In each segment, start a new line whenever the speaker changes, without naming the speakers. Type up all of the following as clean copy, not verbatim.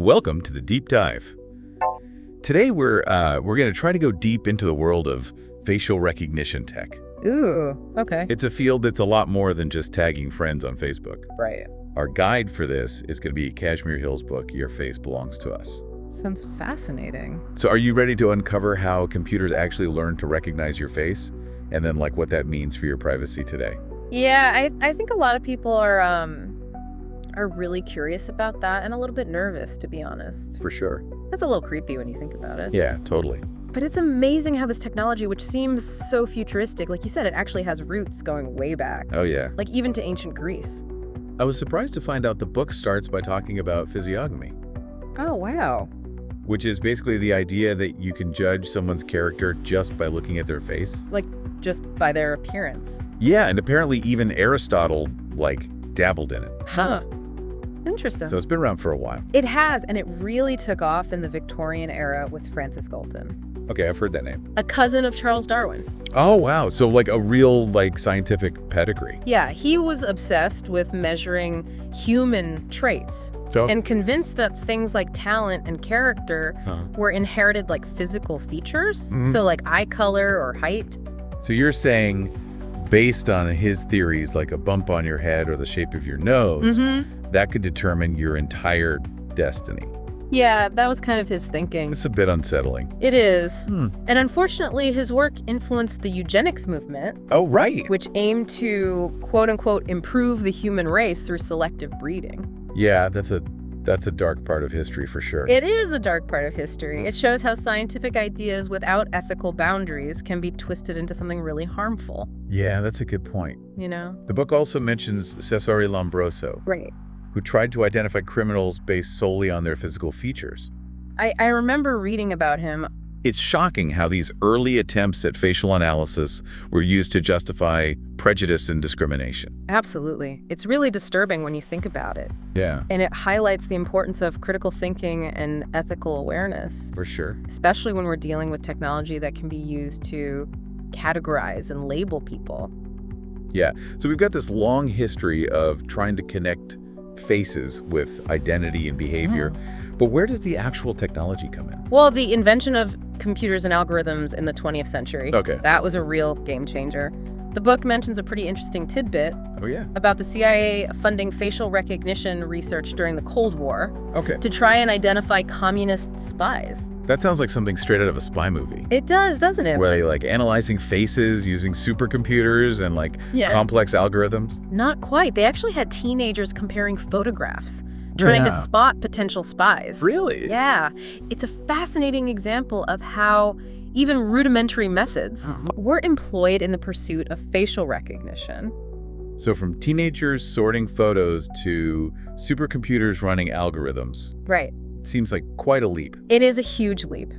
Welcome to the Deep Dive. Today we're going to try to go deep into the world of facial recognition tech.
Ooh, okay.
It's a field that's a lot more than just tagging friends on Facebook.
Right.
Our guide for this is going to be Kashmir Hill's book, Your Face Belongs to Us.
Sounds fascinating.
So are you ready to uncover how computers actually learn to recognize your face and then what that means for your privacy today?
Yeah, I think a lot of people are really curious about that and a little bit nervous, to be honest.
For sure.
That's a little creepy when you think about it.
Yeah, totally.
But it's amazing how this technology, which seems so futuristic, like you said, it actually has roots going way back.
Oh, yeah.
Like even to ancient Greece.
I was surprised to find out the book starts by talking about physiognomy,
Oh, wow.
which is basically the idea that you can judge someone's character just by looking at their face.
Like just by their appearance.
Yeah, and apparently even Aristotle, dabbled in it.
Huh. Interesting.
So it's been around for a while.
It has, and it really took off in the Victorian era with Francis Galton,
Okay, I've heard that name.
a cousin of Charles Darwin.
Oh, wow. So a real, scientific pedigree.
Yeah, he was obsessed with measuring human traits
So,
and convinced that things like talent and character were inherited like physical features.
Mhm.
So like eye color or height.
so you're saying, based on his theories, like a bump on your head or the shape of your nose, that could determine your entire destiny.
Yeah, that was kind of his thinking.
It's a bit unsettling.
It is.
Hmm.
And unfortunately, his work influenced the eugenics movement,
Oh, right.
which aimed to, quote unquote, improve the human race through selective breeding.
Yeah, that's a dark part of history for sure.
It is a dark part of history. It shows how scientific ideas without ethical boundaries can be twisted into something really harmful,
Yeah, that's a good point.
you know?
The book also mentions Cesare Lombroso,
Right.
who tried to identify criminals based solely on their physical features.
I remember reading about him.
It's shocking how these early attempts at facial analysis were used to justify prejudice and discrimination.
Absolutely. It's really disturbing when you think about it.
Yeah,
And it highlights the importance of critical thinking and ethical awareness,
for sure.
especially when we're dealing with technology that can be used to categorize and label people.
Yeah, so we've got this long history of trying to connect faces with identity and behavior. But where does the actual technology come in?
Well, the invention of computers and algorithms in the 20th century.
Okay.
That was a real game changer. The book mentions a pretty interesting tidbit
Oh, yeah.
about the CIA funding facial recognition research during the Cold War
Okay.
to try and identify communist spies.
That sounds like something straight out of a spy movie.
It does, doesn't it?
Where they analyzing faces using supercomputers and
Yeah.
complex algorithms.
Not quite. They actually had teenagers comparing photographs, trying to
Yeah.
spot potential spies.
Really?
Yeah. It's a fascinating example of how even rudimentary methods were employed in the pursuit of facial recognition.
So from teenagers sorting photos to supercomputers running algorithms,
Right.
it seems like quite a leap.
It is a huge leap.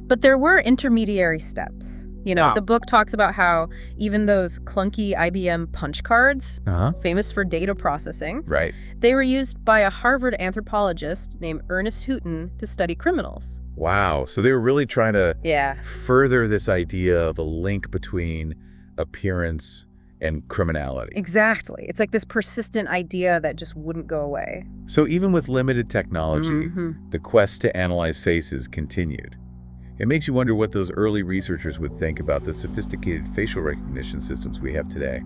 But there were intermediary steps. The book talks about how even those clunky IBM punch cards, famous for data processing,
Right.
they were used by a Harvard anthropologist named Ernest Houghton to study criminals.
Wow. So they were really trying to
Yeah.
further this idea of a link between appearance and criminality.
Exactly. It's like this persistent idea that just wouldn't go away.
So even with limited technology,
Mhm.
the quest to analyze faces continued. It makes you wonder what those early researchers would think about the sophisticated facial recognition systems we have today.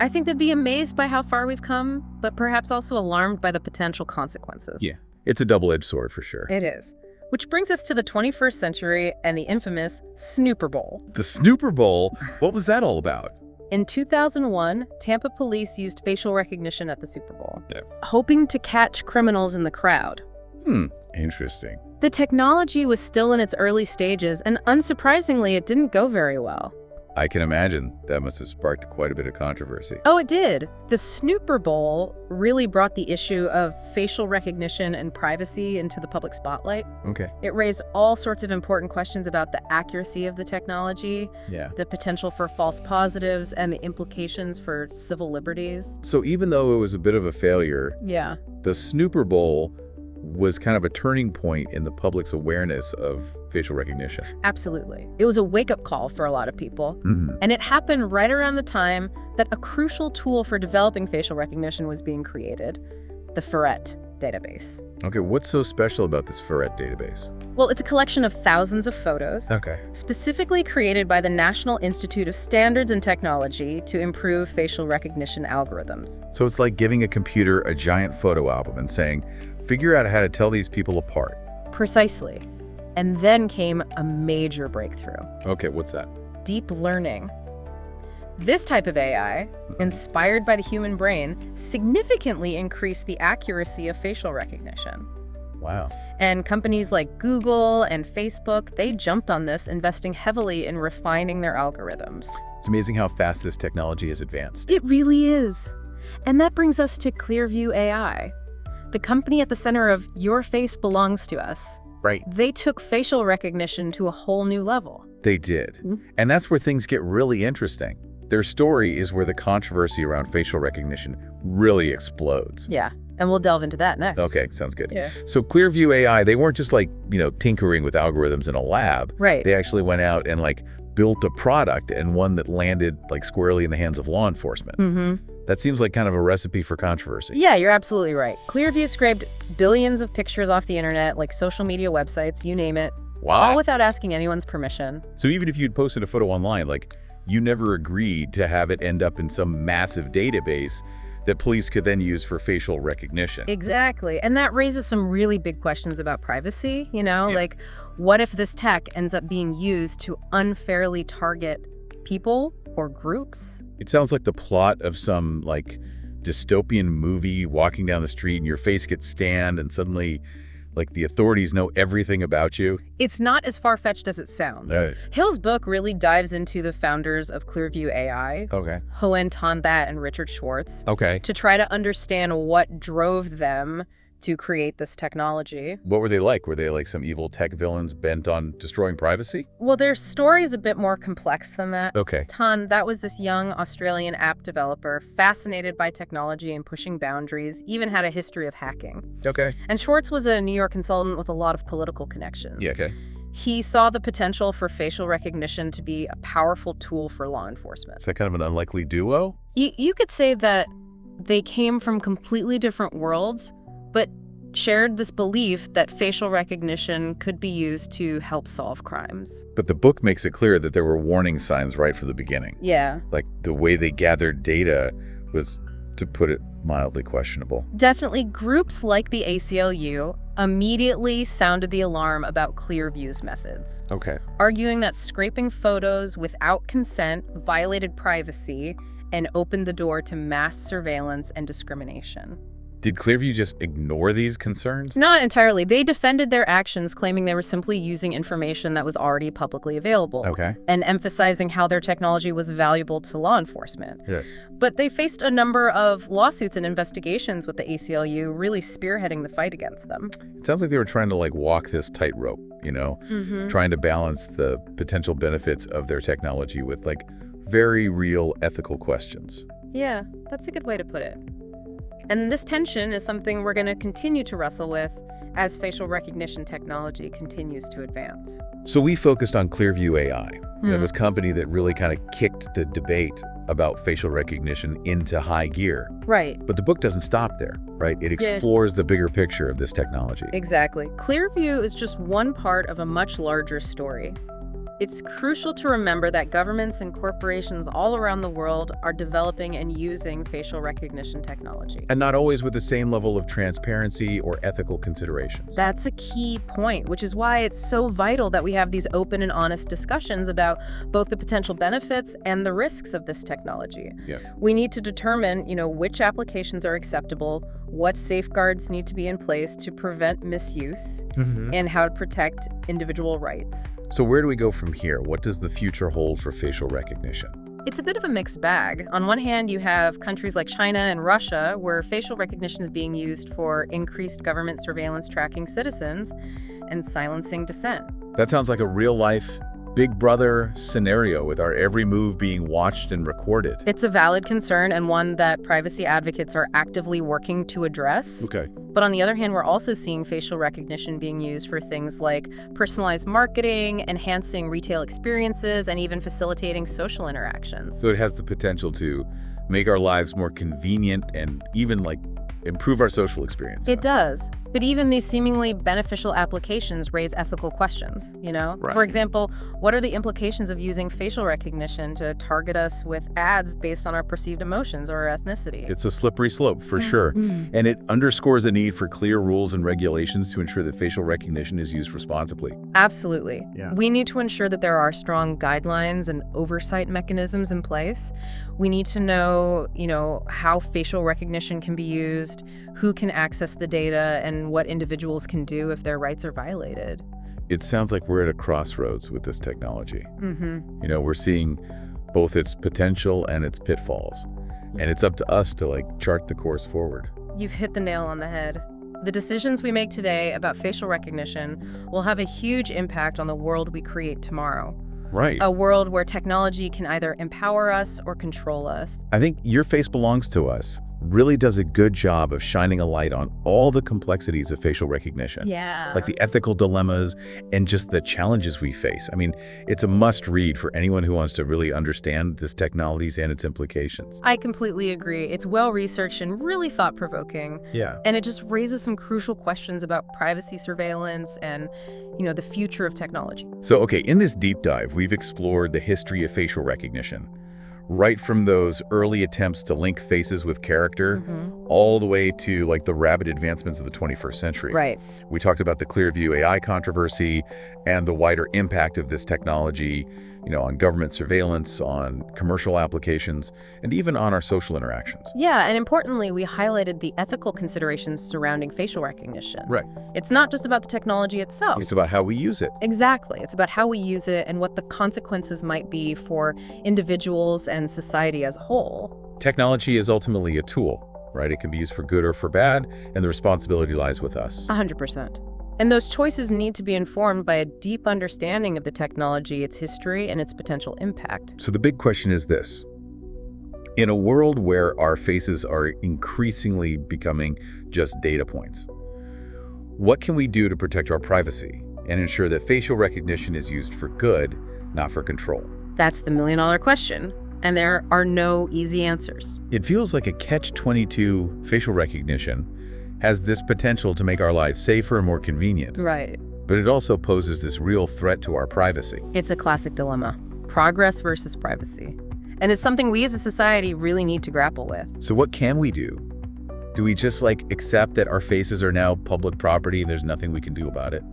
I think they'd be amazed by how far we've come, but perhaps also alarmed by the potential consequences.
Yeah. It's a double-edged sword for sure.
It is. Which brings us to the 21st century and the infamous Snooper Bowl.
The Snooper Bowl, what was that all about?
In 2001, Tampa police used facial recognition at the Super Bowl,
Yeah.
hoping to catch criminals in the crowd.
Interesting.
The technology was still in its early stages, and unsurprisingly, it didn't go very well.
I can imagine that must have sparked quite a bit of controversy.
Oh, it did. The Snooper Bowl really brought the issue of facial recognition and privacy into the public spotlight.
Okay.
It raised all sorts of important questions about the accuracy of the technology,
Yeah.
the potential for false positives, and the implications for civil liberties.
So even though it was a bit of a failure,
Yeah.
the Snooper Bowl was kind of a turning point in the public's awareness of facial recognition.
Absolutely. It was a wake-up call for a lot of people.
Mm-hmm.
And it happened right around the time that a crucial tool for developing facial recognition was being created, the ferret. database.
Okay, what's so special about this FARET database?
Well, it's a collection of thousands of photos, specifically created by the National Institute of Standards and Technology to improve facial recognition algorithms.
So it's like giving a computer a giant photo album and saying, figure out how to tell these people apart.
Precisely. And then came a major breakthrough.
Okay, what's that?
Deep learning. This type of AI, inspired by the human brain, significantly increased the accuracy of facial recognition.
Wow.
And companies like Google and Facebook, they jumped on this, investing heavily in refining their algorithms.
It's amazing how fast this technology has advanced.
It really is. And that brings us to Clearview AI, the company at the center of Your Face Belongs to Us.
Right.
They took facial recognition to a whole new level.
They did. And that's where things get really interesting. Their story is where the controversy around facial recognition really explodes.
Yeah, and we'll delve into that next.
Okay, sounds good.
Yeah.
So Clearview AI, they weren't just like, tinkering with algorithms in a lab.
Right.
They actually went out and built a product, and one that landed squarely in the hands of law enforcement. That seems like kind of a recipe for controversy.
Yeah, you're absolutely right. Clearview scraped billions of pictures off the internet, like social media websites, you name it.
Wow.
All without asking anyone's permission.
So even if you'd posted a photo online, you never agreed to have it end up in some massive database that police could then use for facial recognition.
Exactly. And that raises some really big questions about privacy, what if this tech ends up being used to unfairly target people or groups?
It sounds like the plot of some dystopian movie, walking down the street and your face gets scanned and suddenly the authorities know everything about you.
It's not as far-fetched as it sounds. Hill's book really dives into the founders of Clearview AI, Hoan and Richard Schwartz, to try to understand what drove them to create this technology.
What were they like? Were they some evil tech villains bent on destroying privacy?
Well, their story is a bit more complex than that. That was this young Australian app developer, fascinated by technology and pushing boundaries, even had a history of hacking. And Schwartz was a New York consultant with a lot of political connections. He saw the potential for facial recognition to be a powerful tool for law enforcement.
Is that kind of an unlikely duo?
You could say that they came from completely different worlds, but shared this belief that facial recognition could be used to help solve crimes.
But the book makes it clear that there were warning signs right from the beginning.
Yeah.
The way they gathered data was, to put it mildly, questionable.
Definitely, groups like the ACLU immediately sounded the alarm about Clearview's methods. Arguing that scraping photos without consent violated privacy and opened the door to mass surveillance and discrimination.
Did Clearview just ignore these concerns?
Not entirely. They defended their actions, claiming they were simply using information that was already publicly available. And emphasizing how their technology was valuable to law enforcement. But they faced a number of lawsuits and investigations with the ACLU, really spearheading the fight against them.
It sounds like they were trying to walk this tightrope, trying to balance the potential benefits of their technology with very real ethical questions.
Yeah, that's a good way to put it. And this tension is something we're going to continue to wrestle with as facial recognition technology continues to advance.
So we focused on Clearview AI, this company that really kind of kicked the debate about facial recognition into high gear.
Right.
But the book doesn't stop there, right? It explores the bigger picture of this technology.
Exactly. Clearview is just one part of a much larger story. It's crucial to remember that governments and corporations all around the world are developing and using facial recognition technology.
And not always with the same level of transparency or ethical considerations.
That's a key point, which is why it's so vital that we have these open and honest discussions about both the potential benefits and the risks of this technology. We need to determine, which applications are acceptable, what safeguards need to be in place to prevent misuse, and how to protect individual rights.
So where do we go from here? What does the future hold for facial recognition?
It's a bit of a mixed bag. On one hand, you have countries like China and Russia, where facial recognition is being used for increased government surveillance tracking citizens and silencing dissent.
That sounds like a real-life Big Brother scenario with our every move being watched and recorded.
It's a valid concern and one that privacy advocates are actively working to address. But on the other hand, we're also seeing facial recognition being used for things like personalized marketing, enhancing retail experiences, and even facilitating social interactions.
So it has the potential to make our lives more convenient and even improve our social experience.
It does. But even these seemingly beneficial applications raise ethical questions,
Right.
For example, what are the implications of using facial recognition to target us with ads based on our perceived emotions or our ethnicity?
It's a slippery slope, for sure. And it underscores the need for clear rules and regulations to ensure that facial recognition is used responsibly.
Absolutely.
Yeah.
We need to ensure that there are strong guidelines and oversight mechanisms in place. We need to know, how facial recognition can be used, who can access the data, and what individuals can do if their rights are violated.
It sounds like we're at a crossroads with this technology.
Mm-hmm.
We're seeing both its potential and its pitfalls. And it's up to us to chart the course forward.
You've hit the nail on the head. The decisions we make today about facial recognition will have a huge impact on the world we create tomorrow.
Right.
A world where technology can either empower us or control us.
I think Your Face Belongs to Us really does a good job of shining a light on all the complexities of facial recognition.
Yeah.
Like the ethical dilemmas and just the challenges we face. I mean, it's a must-read for anyone who wants to really understand this technology and its implications.
I completely agree. It's well-researched and really thought-provoking.
Yeah.
And it just raises some crucial questions about privacy surveillance and, the future of technology.
So, okay, in this deep dive, we've explored the history of facial recognition. Right from those early attempts to link faces with character, all the way to the rapid advancements of the 21st century.
Right.
We talked about the Clearview AI controversy and the wider impact of this technology, on government surveillance, on commercial applications, and even on our social interactions.
Yeah, and importantly, we highlighted the ethical considerations surrounding facial recognition.
Right.
It's not just about the technology itself.
It's about how we use it.
Exactly. It's about how we use it and what the consequences might be for individuals and society as a whole.
Technology is ultimately a tool, right? It can be used for good or for bad, and the responsibility lies with us.
100%. And those choices need to be informed by a deep understanding of the technology, its history, and its potential impact.
So the big question is this. In a world where our faces are increasingly becoming just data points, what can we do to protect our privacy and ensure that facial recognition is used for good, not for control?
That's the million-dollar question, and there are no easy answers.
It feels like a catch-22. Facial recognition has this potential to make our lives safer and more convenient.
Right.
But it also poses this real threat to our privacy.
It's a classic dilemma. Progress versus privacy. And it's something we as a society really need to grapple with.
So what can we do? Do we just accept that our faces are now public property and there's nothing we can do about it?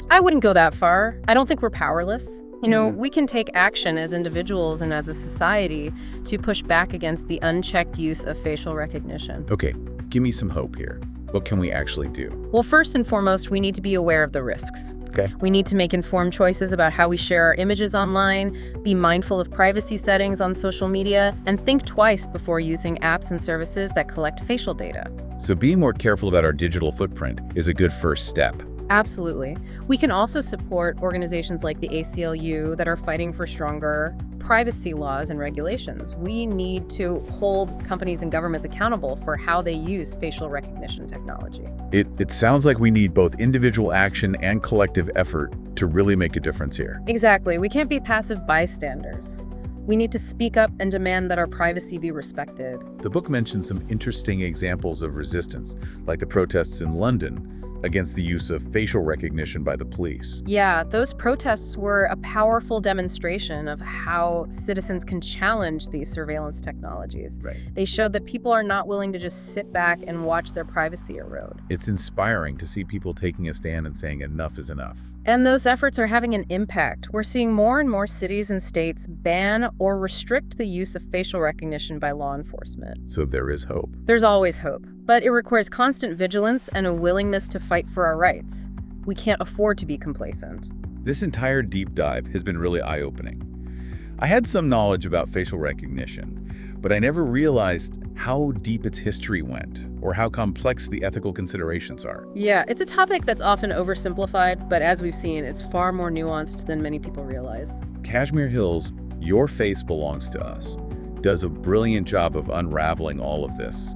I wouldn't go that far. I don't think we're powerless. We can take action as individuals and as a society to push back against the unchecked use of facial recognition.
Okay, give me some hope here. What can we actually do?
Well, first and foremost, we need to be aware of the risks.
Okay.
We need to make informed choices about how we share our images online, be mindful of privacy settings on social media, and think twice before using apps and services that collect facial data.
So being more careful about our digital footprint is a good first step.
Absolutely. We can also support organizations like the ACLU that are fighting for stronger privacy laws and regulations. We need to hold companies and governments accountable for how they use facial recognition technology.
It sounds like we need both individual action and collective effort to really make a difference here.
Exactly. We can't be passive bystanders. We need to speak up and demand that our privacy be respected.
The book mentions some interesting examples of resistance, like the protests in London against the use of facial recognition by the police.
Yeah, those protests were a powerful demonstration of how citizens can challenge these surveillance technologies.
Right.
They showed that people are not willing to just sit back and watch their privacy erode.
It's inspiring to see people taking a stand and saying enough is enough.
And those efforts are having an impact. We're seeing more and more cities and states ban or restrict the use of facial recognition by law enforcement.
So there is hope.
There's always hope, but it requires constant vigilance and a willingness to fight for our rights. We can't afford to be complacent.
This entire deep dive has been really eye-opening. I had some knowledge about facial recognition, but I never realized how deep its history went or how complex the ethical considerations are.
Yeah, it's a topic that's often oversimplified, but as we've seen, it's far more nuanced than many people realize.
Kashmir Hill's Your Face Belongs to Us does a brilliant job of unraveling all of this.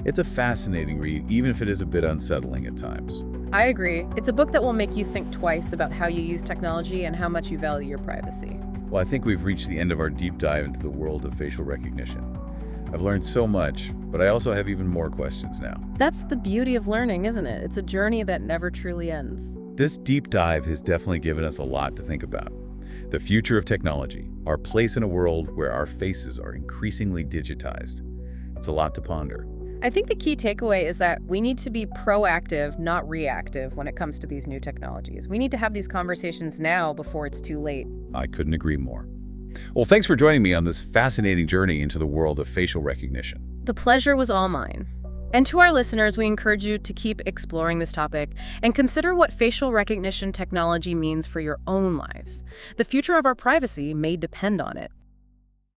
It's a fascinating read, even if it is a bit unsettling at times.
I agree. It's a book that will make you think twice about how you use technology and how much you value your privacy.
Well, I think we've reached the end of our deep dive into the world of facial recognition. I've learned so much, but I also have even more questions now.
That's the beauty of learning, isn't it? It's a journey that never truly ends.
This deep dive has definitely given us a lot to think about. The future of technology, our place in a world where our faces are increasingly digitized. It's a lot to ponder.
I think the key takeaway is that we need to be proactive, not reactive, when it comes to these new technologies. We need to have these conversations now before it's too late.
I couldn't agree more. Well, thanks for joining me on this fascinating journey into the world of facial recognition.
The pleasure was all mine. And to our listeners, we encourage you to keep exploring this topic and consider what facial recognition technology means for your own lives. The future of our privacy may depend on it.